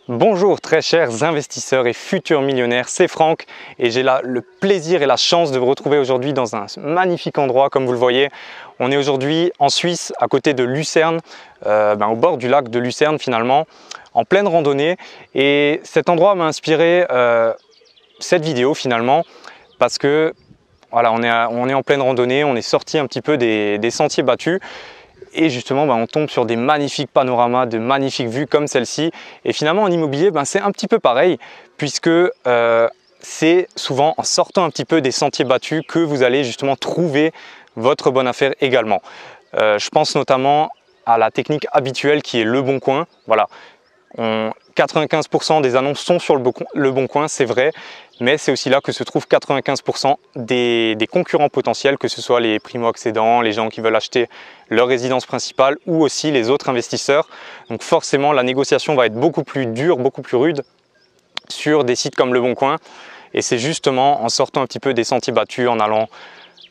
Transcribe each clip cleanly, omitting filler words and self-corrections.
Bonjour très chers investisseurs et futurs millionnaires, c'est Franck et j'ai le plaisir et la chance de vous retrouver aujourd'hui dans un magnifique endroit comme vous le voyez. On est aujourd'hui en Suisse à côté de Lucerne, au bord du lac de Lucerne finalement, en pleine randonnée, et cet endroit m'a inspiré cette vidéo finalement parce que voilà, on est en pleine randonnée, on est sorti un petit peu des sentiers battus. Et justement, on tombe sur des magnifiques panoramas, de magnifiques vues comme celle-ci. Et finalement, en immobilier, c'est un petit peu pareil, puisque c'est souvent en sortant un petit peu des sentiers battus que vous allez justement trouver votre bonne affaire également. Je pense notamment à la technique habituelle qui est le bon coin. Voilà. 95% des annonces sont sur le bon coin, c'est vrai, mais c'est aussi là que se trouvent 95% des concurrents potentiels, que ce soit les primo-accédants, les gens qui veulent acheter leur résidence principale ou aussi les autres investisseurs. Donc forcément, la négociation va être beaucoup plus dure, beaucoup plus rude sur des sites comme le bon coin. Et c'est justement en sortant un petit peu des sentiers battus, en allant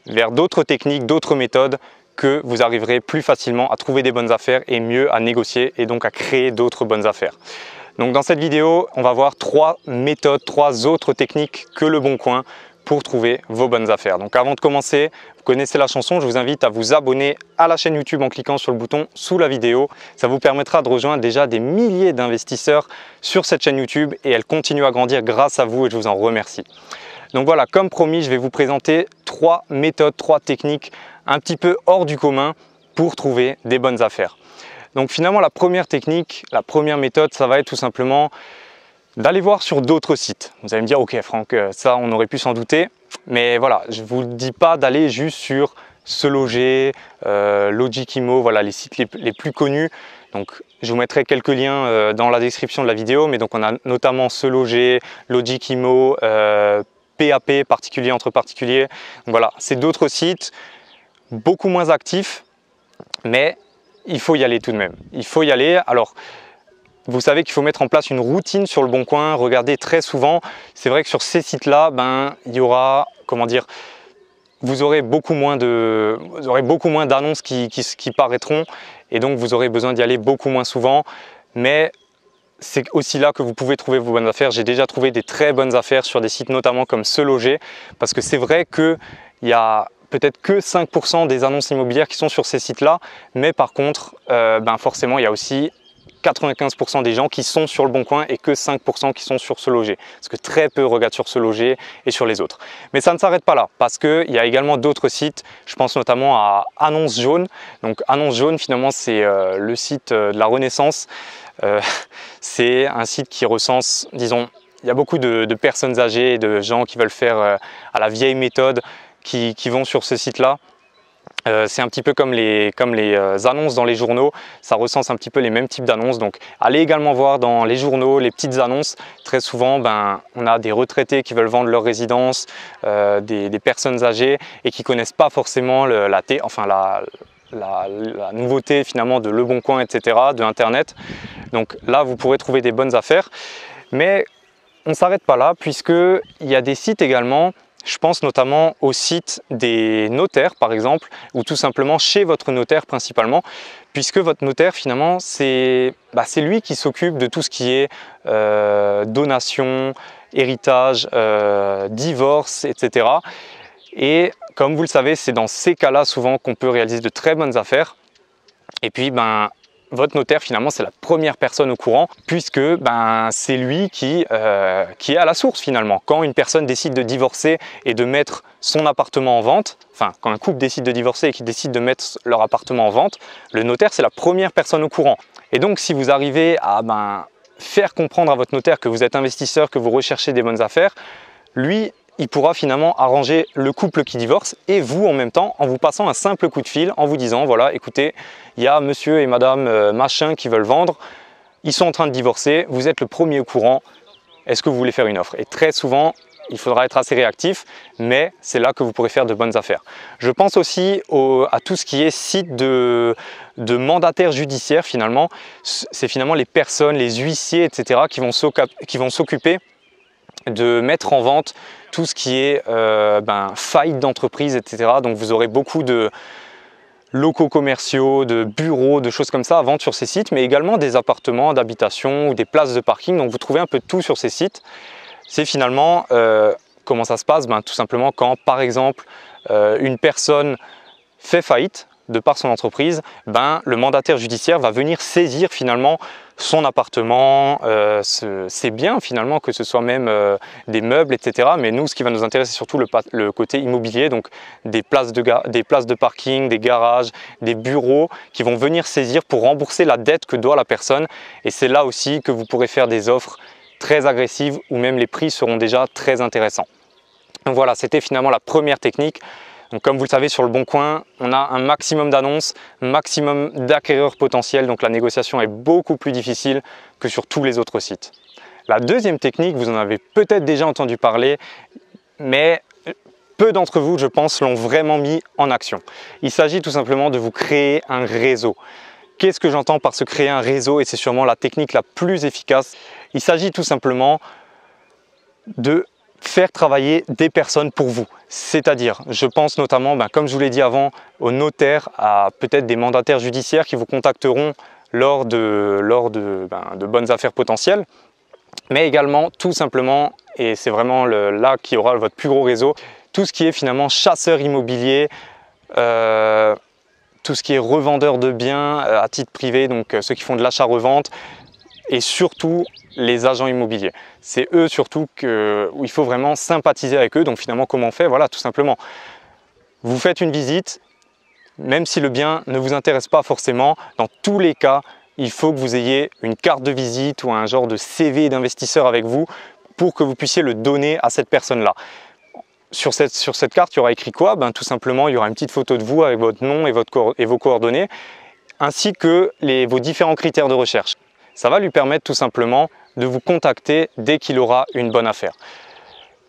vers d'autres techniques, d'autres méthodes, que vous arriverez plus facilement à trouver des bonnes affaires et mieux à négocier et donc à créer d'autres bonnes affaires. Donc dans cette vidéo, on va voir 3 méthodes, 3 autres techniques que le bon coin pour trouver vos bonnes affaires. Donc avant de commencer, vous connaissez la chanson, je vous invite à vous abonner à la chaîne YouTube en cliquant sur le bouton sous la vidéo. Ça vous permettra de rejoindre déjà des milliers d'investisseurs sur cette chaîne YouTube et elle continue à grandir grâce à vous et je vous en remercie. Donc voilà, comme promis, je vais vous présenter 3 méthodes, 3 techniques un petit peu hors du commun pour trouver des bonnes affaires. Donc finalement, la première technique, la première méthode, ça va être tout simplement d'aller voir sur d'autres sites. Vous allez me dire, ok Franck, ça on aurait pu s'en douter, mais voilà, je ne vous dis pas d'aller juste sur SeLoger, Logikimo, voilà les sites les plus connus. Donc je vous mettrai quelques liens dans la description de la vidéo, mais donc on a notamment SeLoger, Logikimo, PAP, particulier entre particuliers. Donc voilà, c'est d'autres sites beaucoup moins actifs, mais il faut y aller tout de même. Il faut y aller. Alors, vous savez qu'il faut mettre en place une routine sur le bon coin, regarder très souvent. C'est vrai que sur ces sites-là, il y aura, comment dire, vous aurez beaucoup moins d'annonces qui paraîtront et donc vous aurez besoin d'y aller beaucoup moins souvent. Mais c'est aussi là que vous pouvez trouver vos bonnes affaires. J'ai déjà trouvé des très bonnes affaires sur des sites notamment comme SeLoger, parce que c'est vrai qu'il y a peut-être que 5% des annonces immobilières qui sont sur ces sites-là, mais par contre, forcément, il y a aussi 95% des gens qui sont sur le bon coin et que 5% qui sont sur SeLoger, parce que très peu regardent sur SeLoger et sur les autres. Mais ça ne s'arrête pas là, parce qu'il y a également d'autres sites, je pense notamment à Annonce Jaune. Donc Annonce Jaune, finalement, c'est le site de la Renaissance. C'est un site qui recense, disons, il y a beaucoup de personnes âgées et de gens qui veulent faire à la vieille méthode, qui vont sur ce site-là. C'est un petit peu comme les annonces dans les journaux, ça recense un petit peu les mêmes types d'annonces. Donc allez également voir dans les journaux les petites annonces. Très souvent, on a des retraités qui veulent vendre leur résidence, des personnes âgées et qui ne connaissent pas forcément la nouveauté finalement de Le Bon Coin, etc., de Internet. Donc là, vous pourrez trouver des bonnes affaires. Mais on ne s'arrête pas là, puisqu'il y a des sites également. Je pense notamment au site des notaires par exemple, ou tout simplement chez votre notaire principalement, puisque votre notaire finalement c'est lui qui s'occupe de tout ce qui est donation, héritage, divorce, etc. Et comme vous le savez, c'est dans ces cas-là souvent qu'on peut réaliser de très bonnes affaires. Et puis votre notaire finalement c'est la première personne au courant, puisque c'est lui qui est à la source finalement. Quand une personne décide de divorcer et de mettre son appartement en vente, enfin quand un couple décide de divorcer et qu'ils décident de mettre leur appartement en vente, le notaire c'est la première personne au courant. Et donc si vous arrivez à faire comprendre à votre notaire que vous êtes investisseur, que vous recherchez des bonnes affaires, lui il pourra finalement arranger le couple qui divorce et vous en même temps en vous passant un simple coup de fil, en vous disant voilà écoutez, il y a monsieur et madame machin qui veulent vendre, ils sont en train de divorcer, vous êtes le premier au courant, est-ce que vous voulez faire une offre? Et très souvent, il faudra être assez réactif, mais c'est là que vous pourrez faire de bonnes affaires. Je pense aussi à tout ce qui est site de mandataires judiciaires finalement. C'est finalement les personnes, les huissiers, etc. qui vont s'occuper de mettre en vente tout ce qui est faillite d'entreprise, etc. Donc vous aurez beaucoup de locaux commerciaux, de bureaux, de choses comme ça à vendre sur ces sites, mais également des appartements d'habitation ou des places de parking. Donc vous trouvez un peu de tout sur ces sites. C'est finalement comment ça se passe? Tout simplement quand par exemple une personne fait faillite de par son entreprise, le mandataire judiciaire va venir saisir finalement son appartement, ses biens finalement, que ce soit même des meubles, etc. Mais nous, ce qui va nous intéresser, c'est surtout le côté immobilier, donc des places de parking, des garages, des bureaux qui vont venir saisir pour rembourser la dette que doit la personne. Et c'est là aussi que vous pourrez faire des offres très agressives où même les prix seront déjà très intéressants. Donc voilà, c'était finalement la première technique. Donc comme vous le savez, sur le Bon Coin, on a un maximum d'annonces, maximum d'acquéreurs potentiels, donc la négociation est beaucoup plus difficile que sur tous les autres sites. La deuxième technique, vous en avez peut-être déjà entendu parler, mais peu d'entre vous, je pense, l'ont vraiment mis en action. Il s'agit tout simplement de vous créer un réseau. Qu'est-ce que j'entends par se créer un réseau? Et c'est sûrement la technique la plus efficace. Il s'agit tout simplement de faire travailler des personnes pour vous. C'est-à-dire, je pense notamment, comme je vous l'ai dit avant, aux notaires, à peut-être des mandataires judiciaires qui vous contacteront lors de bonnes affaires potentielles, mais également tout simplement, et c'est vraiment là qui aura votre plus gros réseau, tout ce qui est finalement chasseur immobilier, tout ce qui est revendeur de biens à titre privé, donc ceux qui font de l'achat-revente, et surtout les agents immobiliers. C'est eux surtout où il faut vraiment sympathiser avec eux. Donc finalement, comment on fait? Voilà, tout simplement. Vous faites une visite, même si le bien ne vous intéresse pas forcément, dans tous les cas, il faut que vous ayez une carte de visite ou un genre de CV d'investisseur avec vous pour que vous puissiez le donner à cette personne-là. Sur cette carte, il y aura écrit quoi? Tout simplement, il y aura une petite photo de vous avec votre nom et vos coordonnées, ainsi que vos différents critères de recherche. Ça va lui permettre tout simplement de vous contacter dès qu'il aura une bonne affaire.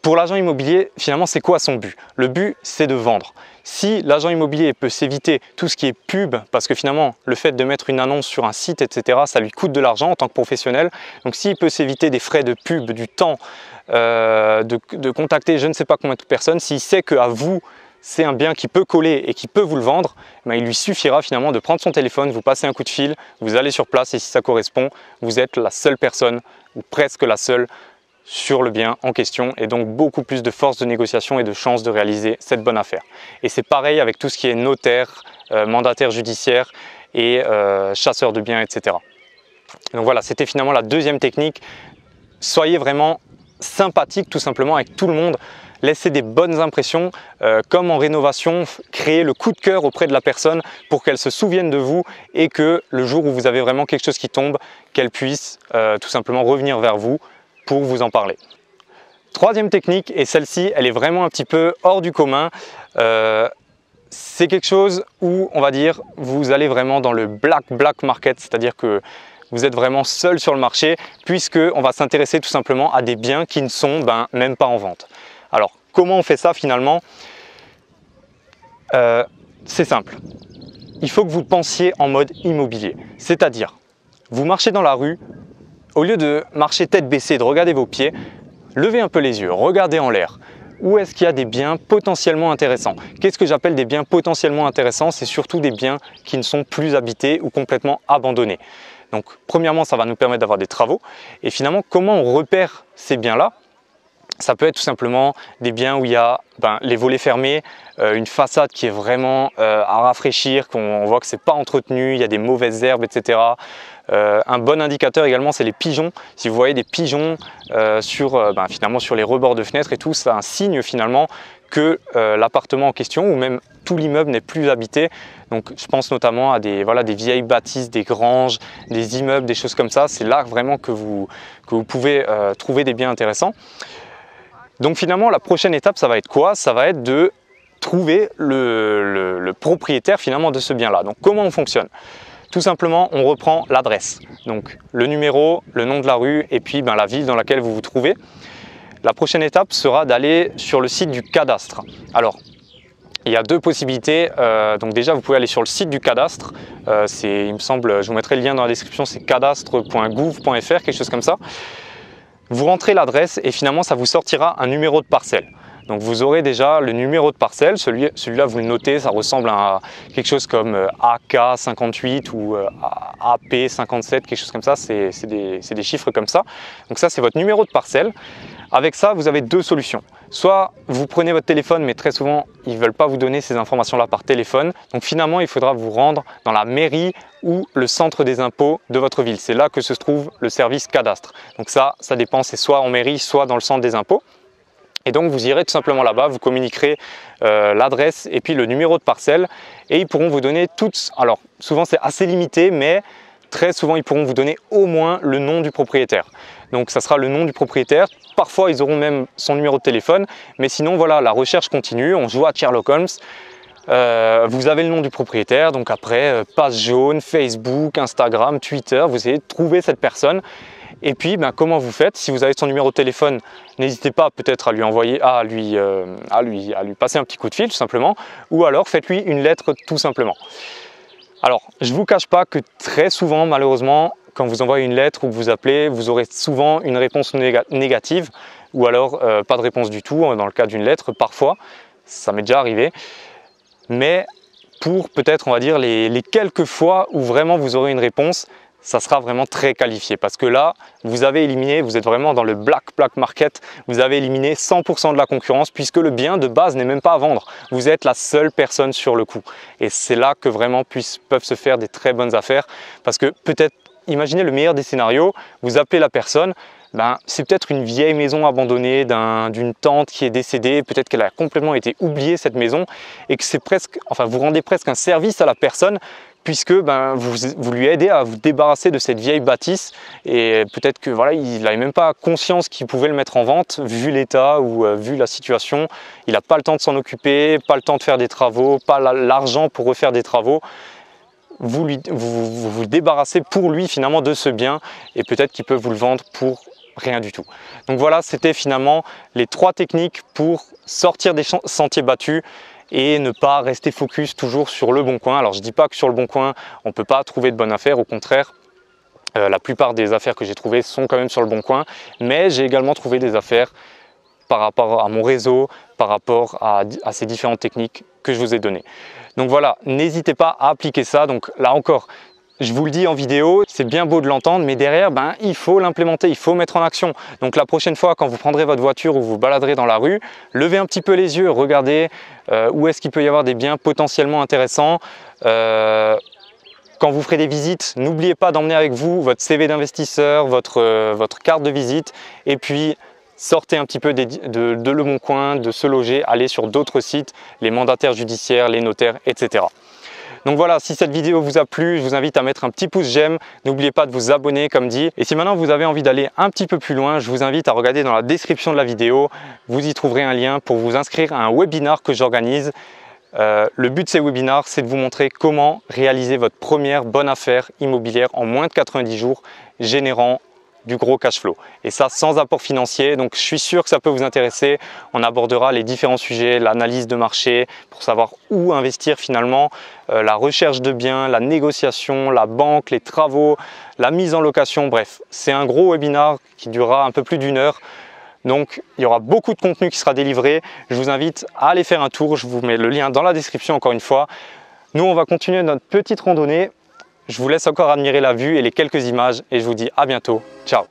Pour l'agent immobilier, finalement, c'est quoi son but? Le but, c'est de vendre. Si l'agent immobilier peut s'éviter tout ce qui est pub, parce que finalement, le fait de mettre une annonce sur un site, etc., ça lui coûte de l'argent en tant que professionnel. Donc, s'il peut s'éviter des frais de pub, du temps, de contacter je ne sais pas combien de personnes, s'il sait qu'à vous, c'est un bien qui peut coller et qui peut vous le vendre, il lui suffira finalement de prendre son téléphone, vous passez un coup de fil, vous allez sur place et si ça correspond, vous êtes la seule personne ou presque la seule sur le bien en question et donc beaucoup plus de force de négociation et de chances de réaliser cette bonne affaire. Et c'est pareil avec tout ce qui est notaire, mandataire judiciaire et chasseur de biens, etc. Donc voilà, c'était finalement la deuxième technique. Soyez vraiment sympathique tout simplement avec tout le monde. Laissez des bonnes impressions, comme en rénovation, créez le coup de cœur auprès de la personne pour qu'elle se souvienne de vous et que le jour où vous avez vraiment quelque chose qui tombe, qu'elle puisse tout simplement revenir vers vous pour vous en parler. Troisième technique, et celle-ci, elle est vraiment un petit peu hors du commun. C'est quelque chose où, on va dire, vous allez vraiment dans le black market, c'est-à-dire que vous êtes vraiment seul sur le marché puisqu'on va s'intéresser tout simplement à des biens qui ne sont même pas en vente. Alors, comment on fait ça finalement? C'est simple. Il faut que vous pensiez en mode immobilier. C'est-à-dire, vous marchez dans la rue, au lieu de marcher tête baissée, de regarder vos pieds, levez un peu les yeux, regardez en l'air. Où est-ce qu'il y a des biens potentiellement intéressants? Qu'est-ce que j'appelle des biens potentiellement intéressants? C'est surtout des biens qui ne sont plus habités ou complètement abandonnés. Donc, premièrement, ça va nous permettre d'avoir des travaux. Et finalement, comment on repère ces biens-là? Ça peut être tout simplement des biens où il y a les volets fermés, une façade qui est vraiment à rafraîchir, qu'on voit que ce n'est pas entretenu, il y a des mauvaises herbes, etc. Un bon indicateur également, c'est les pigeons. Si vous voyez des pigeons finalement sur les rebords de fenêtres et tout, c'est un signe finalement que l'appartement en question ou même tout l'immeuble n'est plus habité. Donc je pense notamment à des vieilles bâtisses, des granges, des immeubles, des choses comme ça. C'est là vraiment que vous pouvez trouver des biens intéressants. Donc finalement, la prochaine étape, ça va être quoi? Ça va être de trouver le propriétaire finalement de ce bien-là. Donc comment on fonctionne? Tout simplement, on reprend l'adresse. Donc le numéro, le nom de la rue et puis la ville dans laquelle vous vous trouvez. La prochaine étape sera d'aller sur le site du cadastre. Alors, il y a deux possibilités. Donc déjà, vous pouvez aller sur le site du cadastre. Il me semble, je vous mettrai le lien dans la description, c'est cadastre.gouv.fr, quelque chose comme ça. Vous rentrez l'adresse et finalement ça vous sortira un numéro de parcelle. Donc vous aurez déjà le numéro de parcelle, celui-là vous le notez, ça ressemble à quelque chose comme AK58 ou AP57, quelque chose comme ça, c'est des chiffres comme ça. Donc ça c'est votre numéro de parcelle. Avec ça, vous avez deux solutions. Soit vous prenez votre téléphone, mais très souvent, ils ne veulent pas vous donner ces informations-là par téléphone. Donc finalement, il faudra vous rendre dans la mairie ou le centre des impôts de votre ville. C'est là que se trouve le service cadastre. Donc ça dépend, c'est soit en mairie, soit dans le centre des impôts. Et donc vous irez tout simplement là-bas, vous communiquerez l'adresse et puis le numéro de parcelle et ils pourront vous donner toutes, alors souvent c'est assez limité, mais très souvent ils pourront vous donner au moins le nom du propriétaire. Donc ça sera le nom du propriétaire, parfois ils auront même son numéro de téléphone, mais sinon voilà, la recherche continue, on joue à Sherlock Holmes. Vous avez le nom du propriétaire, donc après passe jaune, Facebook, Instagram, Twitter, vous essayez de trouver cette personne. Et puis comment vous faites? Si vous avez son numéro de téléphone, n'hésitez pas peut-être à lui envoyer, à lui passer un petit coup de fil tout simplement, ou alors faites-lui une lettre tout simplement. Alors je ne vous cache pas que très souvent malheureusement, quand vous envoyez une lettre ou que vous appelez, vous aurez souvent une réponse négative ou alors pas de réponse du tout dans le cas d'une lettre, parfois, ça m'est déjà arrivé. Mais pour peut-être on va dire les quelques fois où vraiment vous aurez une réponse, ça sera vraiment très qualifié parce que là, vous avez éliminé, vous êtes vraiment dans le black market, vous avez éliminé 100% de la concurrence puisque le bien de base n'est même pas à vendre. Vous êtes la seule personne sur le coup et c'est là que vraiment peuvent se faire des très bonnes affaires parce que peut-être, imaginez le meilleur des scénarios, vous appelez la personne, c'est peut-être une vieille maison abandonnée d'une tante qui est décédée, peut-être qu'elle a complètement été oubliée cette maison et que c'est presque, enfin vous rendez presque un service à la personne puisque vous lui aidez à vous débarrasser de cette vieille bâtisse et peut-être que voilà, il n'avait même pas conscience qu'il pouvait le mettre en vente vu l'état ou vu la situation. Il n'a pas le temps de s'en occuper, pas le temps de faire des travaux, pas l'argent pour refaire des travaux. Vous vous débarrassez pour lui finalement de ce bien et peut-être qu'il peut vous le vendre pour rien du tout. Donc voilà, c'était finalement les 3 techniques pour sortir des sentiers battus et ne pas rester focus toujours sur le bon coin. Alors je ne dis pas que sur le bon coin on ne peut pas trouver de bonnes affaires, au contraire la plupart des affaires que j'ai trouvées sont quand même sur le bon coin, mais j'ai également trouvé des affaires par rapport à mon réseau, par rapport à ces différentes techniques que je vous ai données. Donc voilà, n'hésitez pas à appliquer ça. Donc là encore, je vous le dis en vidéo, c'est bien beau de l'entendre, mais derrière, il faut l'implémenter, il faut mettre en action. Donc la prochaine fois, quand vous prendrez votre voiture ou vous baladerez dans la rue, levez un petit peu les yeux, regardez où est-ce qu'il peut y avoir des biens potentiellement intéressants. Quand vous ferez des visites, n'oubliez pas d'emmener avec vous votre CV d'investisseur, votre carte de visite et puis sortez un petit peu de Le Bon Coin, de Se Loger, allez sur d'autres sites, les mandataires judiciaires, les notaires, etc. Donc voilà, si cette vidéo vous a plu, je vous invite à mettre un petit pouce j'aime. N'oubliez pas de vous abonner comme dit. Et si maintenant vous avez envie d'aller un petit peu plus loin, je vous invite à regarder dans la description de la vidéo. Vous y trouverez un lien pour vous inscrire à un webinar que j'organise. Le but de ces webinars, c'est de vous montrer comment réaliser votre première bonne affaire immobilière en moins de 90 jours, générant du gros cash flow et ça sans apport financier. Donc je suis sûr que ça peut vous intéresser. On abordera les différents sujets, l'analyse de marché pour savoir où investir finalement, la recherche de biens, la négociation, la banque, les travaux, la mise en location. Bref, c'est un gros webinar qui durera un peu plus d'1 heure. Donc il y aura beaucoup de contenu qui sera délivré. Je vous invite à aller faire un tour. Je vous mets le lien dans la description encore une fois. Nous on va continuer notre petite randonnée. Je vous laisse encore admirer la vue et les quelques images et je vous dis à bientôt. Ciao!